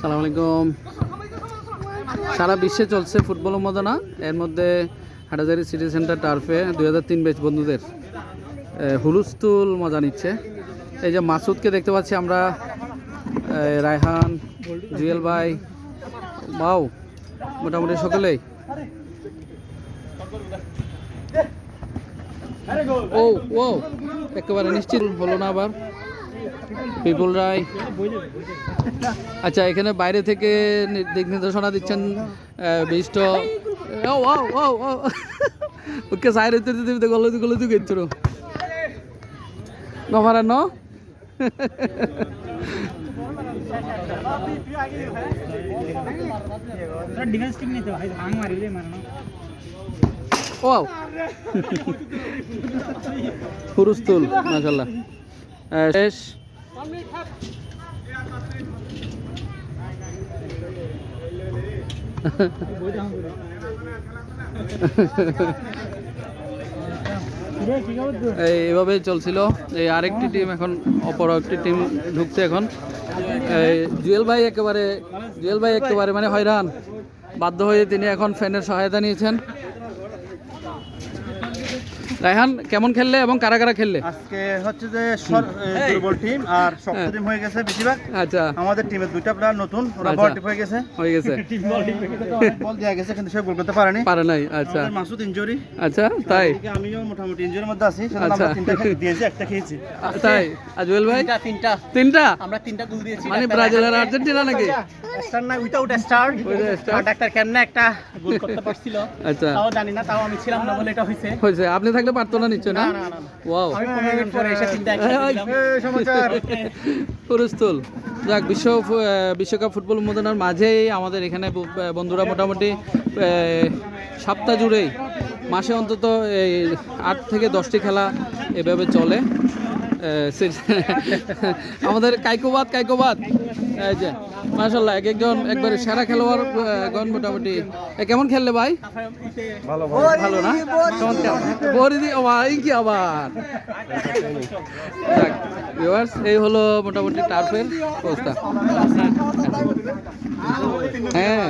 সালাম আলাইকুম। সারা বিশ্বে চলছে ফুটবল উন্মাদনা, এর মধ্যে হাটাজারি সিটি সেন্টার টার্ফে 2003 ব্যাচ বন্ধুদের হুলুস্থুল মজা নিচ্ছে। এই যে মাসুদকে দেখতে পাচ্ছি আমরা, রায়হান, জুয়েল ভাই, বাউ, মোটামুটি সকলেই। ও ও একেবারে নিশ্চিত হলো না আবার বিপুল রায়। আচ্ছা, এখানে বাইরে থেকে দিক নির্দেশনা দিচ্ছেন বিশিষ্ট। ওকে সাইড হইতে দিতে গলো তুই গেছিল নফারান ও হুরুস্তুল মাশাআল্লাহ শেষ। এইভাবে চলছিল। এই আরেকটি টিম এখন, অপর একটি টিম ঢুকছে এখন। জুয়েল ভাই একেবারে মানে হয়রান, বাধ্য হয়ে তিনি এখন ফ্যানের সহায়তা নিয়েছেন। রায়হান, কেমন খেললে এবং কারা কারা খেললে? আজকে হচ্ছে যে দুর্বল টিম আর শক্ত টিম হয়ে গেছে বেশিরভাগ। আচ্ছা, আমাদের টিমে দুইটা প্লেয়ার নতুন, ওরা বল টিপ হয়ে গেছে বল দেয়া গেছে কিন্তু সে গোল করতে পারে নাই। আচ্ছা, মাসুদ ইনজুরি। আচ্ছা, তাই আমিও মোটামুটি ইনজুরির মধ্যে আছি। আমরা তিনটা দিয়েছি, একটা খেয়েছি। তাই জুয়েল ভাই তিনটা আমরা তিনটা গোল দিয়েছি। মানে ব্রাজিল আর আর্জেন্টিনা নাকি? স্টার না, উইথাউট স্টার। ডাক্তার কেমনে একটা গোল করতে পারছিল? আচ্ছা, তাও জানি না, তাও আমি ছিলাম না বলে এটা হইছে। আপনি থাকলে পারতো না নিশ্চয় না? ওয়াও, আমি 15 মিনিট পরে এসে তিনটা হুরুস্তুল। যাক, বিশ্বকাপ ফুটবল উন্মোদনার মাঝেই আমাদের এখানে বন্ধুরা মোটামুটি সপ্তাহ জুড়েই মাসে অন্তত এই 8 থেকে 10টি খেলা এভাবে চলে। আমাদের কাইকোবাদ এই যে মাশাআল্লাহ একজন একবারে সেরা খেলোয়াড় গণ মোটামুটি। কেমন খেললে ভাই? ভালো না? বরিদি ভাই কি আবার। ভিউয়ার্স, এই হলো মোটামুটি টার্ফের অবস্থা। হ্যাঁ।